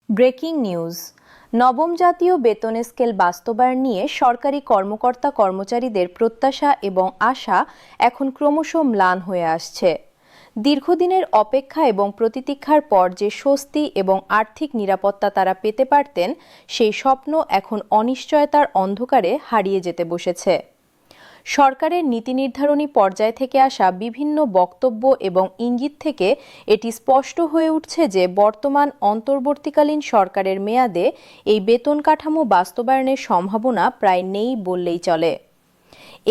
Breaking news. নবম জাতীয় বেতন স্কেল বাস্তবায়ন নিয়ে সরকারি কর্মকর্তা কর্মচারীদের প্রত্যাশা এবং আশা এখন ক্রমশ ম্লান হয়ে আসছে। দীর্ঘদিনের অপেক্ষা এবং প্রতীক্ষার পর যে স্বস্তি এবং আর্থিক নিরাপত্তা তারা পেতে পারতেন, সেই স্বপ্ন এখন অনিশ্চয়তার অন্ধকারে হারিয়ে যেতে বসেছে। সরকারের নীতি নির্ধারণী পর্যায় থেকে আসা বিভিন্ন বক্তব্য এবং ইঙ্গিত থেকে এটি স্পষ্ট হয়ে উঠছে যে বর্তমান অন্তর্বর্তীকালীন সরকারের মেয়াদে এই বেতন কাঠামো বাস্তবায়নের সম্ভাবনা প্রায় নেই বললেই চলে।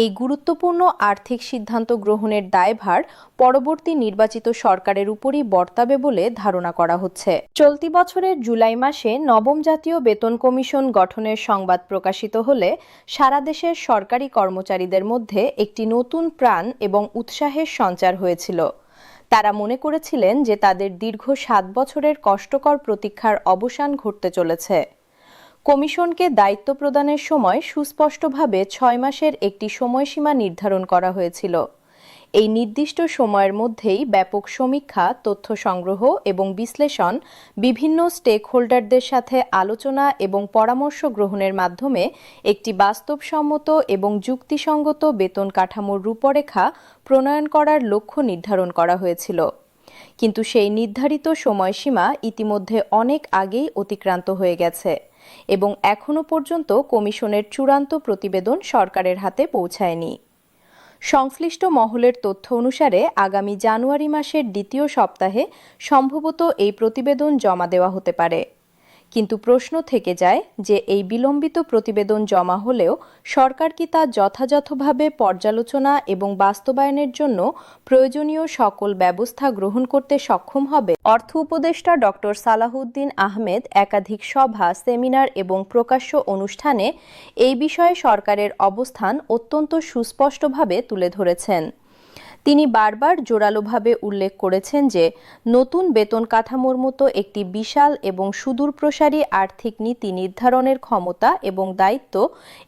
এই গুরুত্বপূর্ণ আর্থিক সিদ্ধান্ত গ্রহণের দায়ভার পরবর্তী নির্বাচিত সরকারের উপরই বর্তাবে বলে ধারণা করা হচ্ছে। চলতি বছরের জুলাই মাসে নবম জাতীয় বেতন কমিশন গঠনের সংবাদ প্রকাশিত হলে সারা দেশের সরকারি কর্মচারীদের মধ্যে একটি নতুন প্রাণ এবং উৎসাহের সঞ্চার হয়েছিল। তারা মনে করেছিলেন যে তাদের দীর্ঘ ৭ বছরের কষ্টকর প্রতীক্ষার অবসান ঘটতে চলেছে। কমিশনকে দায়িত্ব প্রদানের সময় সুস্পষ্টভাবে ৬ মাসের একটি সময়সীমা নির্ধারণ করা হয়েছিল। এই নির্দিষ্ট সময়ের মধ্যেই ব্যাপক সমীক্ষা, তথ্য সংগ্রহ এবং বিশ্লেষণ, বিভিন্ন স্টেক হোল্ডারদের সাথে আলোচনা এবং পরামর্শ গ্রহণের মাধ্যমে একটি বাস্তবসম্মত এবং যুক্তিসঙ্গত বেতন কাঠামোর রূপরেখা প্রণয়ন করার লক্ষ্য নির্ধারণ করা হয়েছিল। কিন্তু সেই নির্ধারিত সময়সীমা ইতিমধ্যে অনেক আগেই অতিক্রান্ত হয়ে গেছে এবং এখনও পর্যন্ত কমিশনের চূড়ান্ত প্রতিবেদন সরকারের হাতে পৌঁছায়নি। সংশ্লিষ্ট মহলের তথ্য অনুসারে আগামী জানুয়ারি মাসের দ্বিতীয় সপ্তাহে সম্ভবত এই প্রতিবেদন জমা দেওয়া হতে পারে। কিন্তু প্রশ্ন থেকে যায় যে এই বিলম্বিত প্রতিবেদন জমা হলেও সরকার কি তা যথাযথভাবে পর্যালোচনা এবং বাস্তবায়নের জন্য প্রয়োজনীয় সকল ব্যবস্থা গ্রহণ করতে সক্ষম হবে? অর্থ উপদেষ্টা ডক্টর সালাহউদ্দিন আহমেদ একাধিক সভা, সেমিনার এবং প্রকাশ্য অনুষ্ঠানে এই বিষয়ে সরকারের অবস্থান অত্যন্ত সুস্পষ্টভাবে তুলে ধরেছেন। তিনি বারবার জোরালোভাবে উল্লেখ করেছেন যে নতুন বেতন কাঠামোর মতো একটি বিশাল এবং সুদূরপ্রসারী আর্থিক নীতি নির্ধারণের ক্ষমতা এবং দায়িত্ব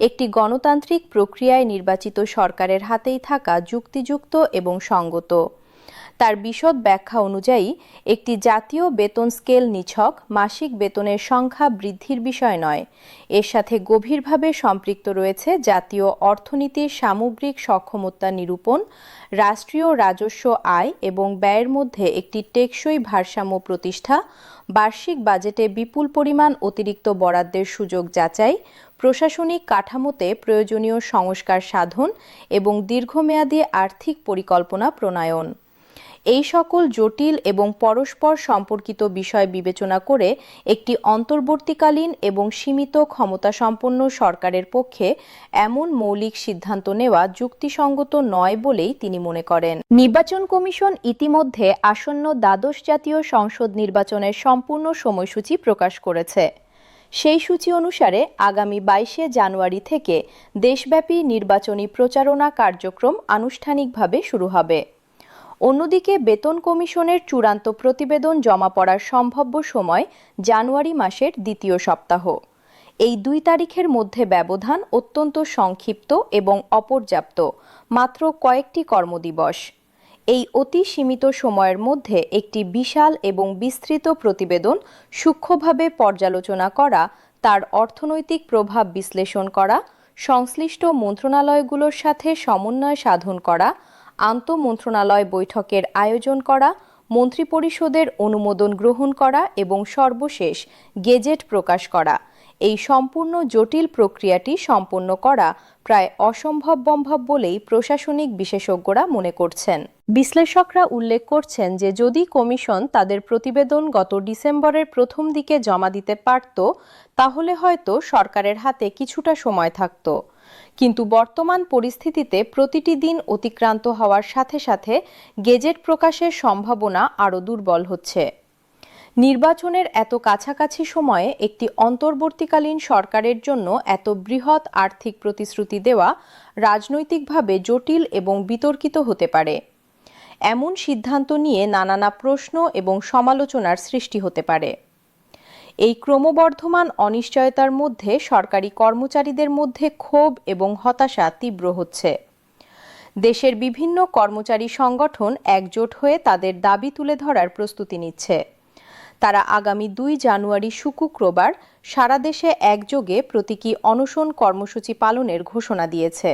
একটি গণতান্ত্রিক প্রক্রিয়ায় নির্বাচিত সরকারের হাতেই থাকা যুক্তিযুক্ত এবং সঙ্গত। তার বিশদ ব্যাখ্যা অনুযায়ী একটি জাতীয় বেতন স্কেল নিছক মাসিক বেতনের সংখ্যা বৃদ্ধির বিষয় নয়, এর সাথে গভীরভাবে সম্পৃক্ত রয়েছে জাতীয় অর্থনীতির সামগ্রিক সক্ষমতা নিরূপণ, রাষ্ট্রীয় রাজস্ব আয় এবং ব্যয়ের মধ্যে একটি টেকসই ভারসাম্য প্রতিষ্ঠা, বার্ষিক বাজেটে বিপুল পরিমাণ অতিরিক্ত বরাদ্দের সুযোগ যাচাই, প্রশাসনিক কাঠামোতে প্রয়োজনীয় সংস্কার সাধন এবং দীর্ঘমেয়াদী আর্থিক পরিকল্পনা প্রণয়ন। এই সকল জটিল এবং পরস্পর সম্পর্কিত বিষয় বিবেচনা করে একটি অন্তর্বর্তীকালীন এবং সীমিত ক্ষমতাসম্পন্ন সরকারের পক্ষে এমন মৌলিক সিদ্ধান্ত নেওয়া যুক্তিসঙ্গত নয় বলেই তিনি মনে করেন। নির্বাচন কমিশন ইতিমধ্যে আসন্ন দ্বাদশ জাতীয় সংসদ নির্বাচনের সম্পূর্ণ সময়সূচি প্রকাশ করেছে। সেই সূচি অনুসারে আগামী ২২শে জানুয়ারি থেকে দেশব্যাপী নির্বাচনী প্রচারণা কার্যক্রম আনুষ্ঠানিকভাবে শুরু হবে। অন্যদিকে বেতন কমিশনের চূড়ান্ত প্রতিবেদন জমা পড়ার সম্ভাব্য সময় জানুয়ারি মাসের দ্বিতীয় সপ্তাহ। এই ২ তারিখের মধ্যে ব্যবধান অত্যন্ত সংক্ষিপ্ত এবং অপর্যাপ্ত, মাত্র কয়েকটি কর্মদিবস। এই অতি সীমিত সময়ের মধ্যে একটি বিশাল এবং বিস্তৃত প্রতিবেদন সূক্ষ্মভাবে পর্যালোচনা করা, তার অর্থনৈতিক প্রভাব বিশ্লেষণ করা, সংশ্লিষ্ট মন্ত্রণালয়গুলোর সাথে সমন্বয় সাধন করা, আন্তঃমন্ত্রণালয় বৈঠকের আয়োজন করা, মন্ত্রিপরিষদের অনুমোদন গ্রহণ করা এবং সর্বশেষ গেজেট প্রকাশ করা, এই সম্পূর্ণ জটিল প্রক্রিয়াটি সম্পন্ন করা প্রায় অসম্ভব বলেই প্রশাসনিক বিশেষজ্ঞরা মনে করছেন। বিশ্লেষকরা উল্লেখ করছেন যে যদি কমিশন তাদের প্রতিবেদন গত ডিসেম্বরের প্রথম দিকে জমা দিতে পারত, তাহলে হয়তো সরকারের হাতে কিছুটা সময় থাকত। কিন্তু বর্তমান পরিস্থিতিতে প্রতিটি দিন অতিক্রান্ত হওয়ার সাথে সাথে গেজেট প্রকাশের সম্ভাবনা আরও দুর্বল হচ্ছে। নির্বাচনের এত কাছাকাছি সময়ে একটি অন্তর্বর্তীকালীন সরকারের জন্য এত বৃহৎ আর্থিক প্রতিশ্রুতি দেওয়া রাজনৈতিকভাবে জটিল এবং বিতর্কিত হতে পারে। এমন সিদ্ধান্ত নিয়ে নানা প্রশ্ন এবং সমালোচনার সৃষ্টি হতে পারে। এই ক্রমবর্ধমান অনিশ্চয়তার মধ্যে সরকারি কর্মচারীদের মধ্যে ক্ষোভ এবং হতাশা তীব্র হচ্ছে। দেশের বিভিন্ন কর্মচারী সংগঠন একজোট হয়ে তাদের দাবি তুলে ধরার প্রস্তুতি নিচ্ছে। তারা আগামী ২ জানুয়ারি শুক্রবার সারা দেশে একযোগে প্রতীকী অনশন কর্মসূচি পালনের ঘোষণা দিয়েছে।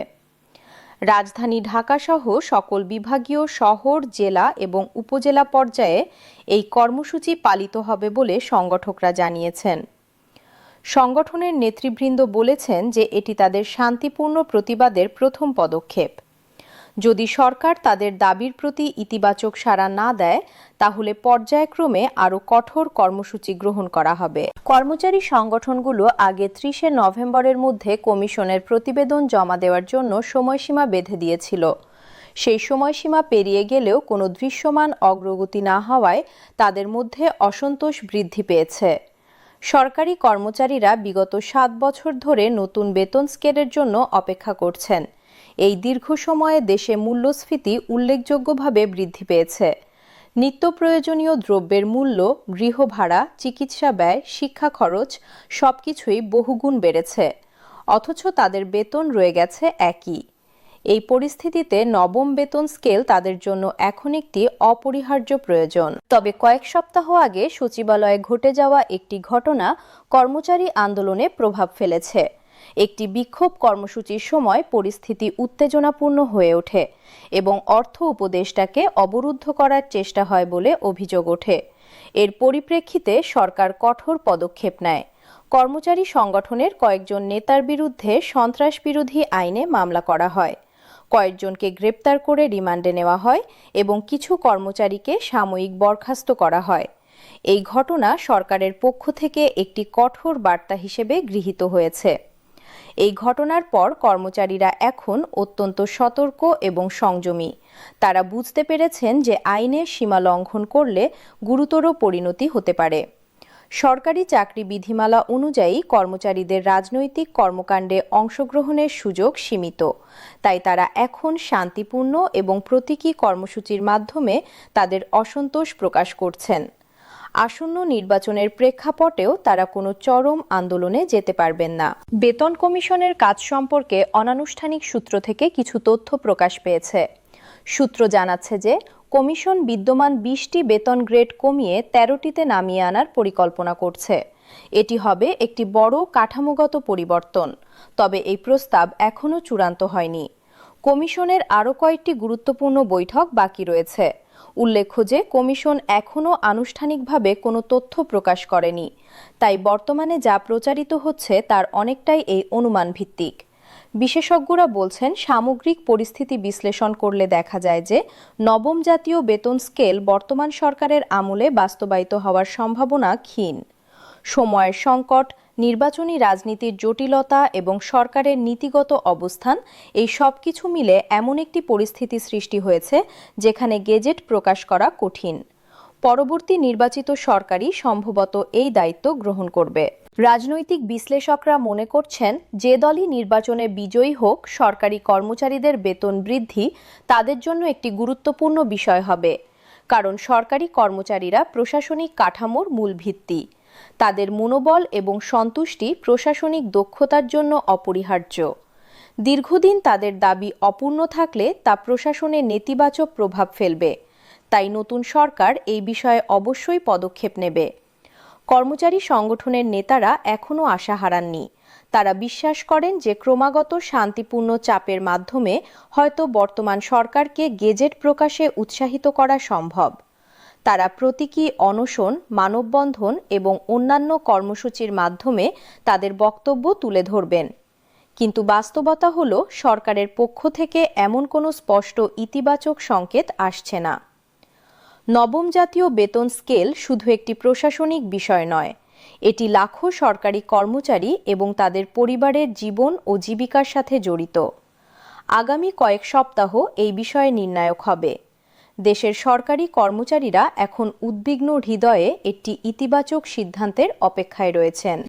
রাজধানী ঢাকাসহ সকল বিভাগীয় শহর, জেলা এবং উপজেলা পর্যায়ে এই কর্মসূচি পালিত হবে বলে সংগঠকরা জানিয়েছেন। সংগঠনের নেতৃবৃন্দ বলেছেন যে এটি তাদের শান্তিপূর্ণ প্রতিবাদের প্রথম পদক্ষেপ। যদি সরকার তাদের দাবির প্রতি ইতিবাচক সাড়া না দেয়, তাহলে পর্যায়ক্রমে আরও কঠোর কর্মসূচি গ্রহণ করা হবে। কর্মচারী সংগঠনগুলো আগে ৩০ নভেম্বরের মধ্যে কমিশনের প্রতিবেদন জমা দেওয়ার জন্য সময়সীমা বেঁধে দিয়েছিল। সেই সময়সীমা পেরিয়ে গেলেও কোনো দৃশ্যমান অগ্রগতি না হওয়ায় তাদের মধ্যে অসন্তোষ বৃদ্ধি পেয়েছে। সরকারি কর্মচারীরা বিগত ৭ বছর ধরে নতুন বেতন স্কেলের জন্য অপেক্ষা করছেন। এই দীর্ঘ সময়ে দেশে মূল্যস্ফীতি উল্লেখযোগ্যভাবে বৃদ্ধি পেয়েছে। নিত্য প্রয়োজনীয় দ্রব্যের মূল্য, গৃহভাড়া, চিকিৎসা ব্যয়, শিক্ষা খরচ সবকিছুই বহুগুণ বেড়েছে, অথচ তাদের বেতন রয়ে গেছে একই। এই পরিস্থিতিতে নবম বেতন স্কেল তাদের জন্য এখন একটি অপরিহার্য প্রয়োজন। তবে কয়েক সপ্তাহ আগে সচিবালয়ে ঘটে যাওয়া একটি ঘটনা কর্মচারী আন্দোলনে প্রভাব ফেলেছে। একটি বিক্ষোভ কর্মসূচির সময় পরিস্থিতি উত্তেজনাপূর্ণ হয়ে ওঠে এবং অর্থ উপদেষ্টাকে অবরুদ্ধ করার চেষ্টা হয় বলে অভিযোগ ওঠে। এর পরিপ্রেক্ষিতে সরকার কঠোর পদক্ষেপ নেয়। কর্মচারী সংগঠনের কয়েকজন নেতার বিরুদ্ধে সন্ত্রাস বিরোধী আইনে মামলা করা হয়। কয়েকজনকে গ্রেপ্তার করে রিমান্ডে নেওয়া হয় এবং কিছু কর্মচারীকে সাময়িক বরখাস্ত করা হয়। এই ঘটনা সরকারের পক্ষ থেকে একটি কঠোর বার্তা হিসেবে গৃহীত হয়েছে। এই ঘটনার পর কর্মচারীরা এখন অত্যন্ত সতর্ক এবং সংযমী। তারা বুঝতে পেরেছেন যে আইনের সীমা লঙ্ঘন করলে গুরুতর পরিণতি হতে পারে। সরকারি চাকরি বিধিমালা অনুযায়ী কর্মচারীদের রাজনৈতিক কর্মকাণ্ডে অংশগ্রহণের সুযোগ সীমিত। তাই তারা এখন শান্তিপূর্ণ এবং প্রতীকী কর্মসূচির মাধ্যমে তাদের অসন্তোষ প্রকাশ করছেন। আসন্ন নির্বাচনের প্রেক্ষাপটেও তারা কোনো চরম আন্দোলনে যেতে পারবেন না। বেতন কমিশনের কাজ সম্পর্কে অনানুষ্ঠানিক সূত্র থেকে কিছু তথ্য প্রকাশ পেয়েছে। সূত্র জানাচ্ছে যে কমিশন বিদ্যমান ২০টি বেতন গ্রেড কমিয়ে ১৩টিতে নামিয়ে আনার পরিকল্পনা করছে। এটি হবে একটি বড় কাঠামোগত পরিবর্তন, তবে এই প্রস্তাব এখনও চূড়ান্ত হয়নি। কমিশনের আরও কয়েকটি গুরুত্বপূর্ণ বৈঠক বাকি রয়েছে। উল্লেখ্য যে কমিশন এখনও আনুষ্ঠানিকভাবে কোনো তথ্য প্রকাশ করেনি, তাই বর্তমানে যা প্রচারিত হচ্ছে তার অনেকটাই এই অনুমান ভিত্তিক। বিশেষজ্ঞরা বলছেন, সামগ্রিক পরিস্থিতি বিশ্লেষণ করলে দেখা যায় যে নবম জাতীয় বেতন স্কেল বর্তমান সরকারের আমলে বাস্তবায়িত হওয়ার সম্ভাবনা ক্ষীণ। সময়ের সংকট, নির্বাচনী রাজনীতির জটিলতা এবং সরকারের নীতিগত অবস্থান, এই সব কিছু মিলে এমন একটি পরিস্থিতি সৃষ্টি হয়েছে যেখানে গেজেট প্রকাশ করা কঠিন। পরবর্তী নির্বাচিত সরকারই সম্ভবত এই দায়িত্ব গ্রহণ করবে। রাজনৈতিক বিশ্লেষকরা মনে করছেন, যে দলই নির্বাচনে বিজয়ী হোক, সরকারি কর্মচারীদের বেতন বৃদ্ধি তাদের জন্য একটি গুরুত্বপূর্ণ বিষয় হবে। কারণ সরকারি কর্মচারীরা প্রশাসনিক কাঠামোর মূল ভিত্তি। তাদের মনোবল এবং সন্তুষ্টি প্রশাসনিক দক্ষতার জন্য অপরিহার্য। দীর্ঘদিন তাদের দাবি অপূর্ণ থাকলে তা প্রশাসনে নেতিবাচক প্রভাব ফেলবে। তাই নতুন সরকার এই বিষয়ে অবশ্যই পদক্ষেপ নেবে। কর্মচারী সংগঠনের নেতারা এখনও আশা হারাননি। তারা বিশ্বাস করেন যে ক্রমাগত শান্তিপূর্ণ চাপের মাধ্যমে হয়তো বর্তমান সরকারকে গেজেট প্রকাশে উৎসাহিত করা সম্ভব। তারা প্রতীকী অনশন, মানববন্ধন এবং অন্যান্য কর্মসূচির মাধ্যমে তাদের বক্তব্য তুলে ধরবেন। কিন্তু বাস্তবতা হলো, সরকারের পক্ষ থেকে এমন কোনো স্পষ্ট ইতিবাচক সংকেত আসছে না। নবম জাতীয় বেতন স্কেল শুধু একটি প্রশাসনিক বিষয় নয়, এটি লাখো সরকারি কর্মচারী এবং তাদের পরিবারের জীবন ও জীবিকার সাথে জড়িত। আগামী কয়েক সপ্তাহ এই বিষয়ে নির্ণায়ক হবে। দেশের সরকারি কর্মচারীরা এখন উদ্বিগ্ন হৃদয়ে একটি ইতিবাচক সিদ্ধান্তের অপেক্ষায় রয়েছেন।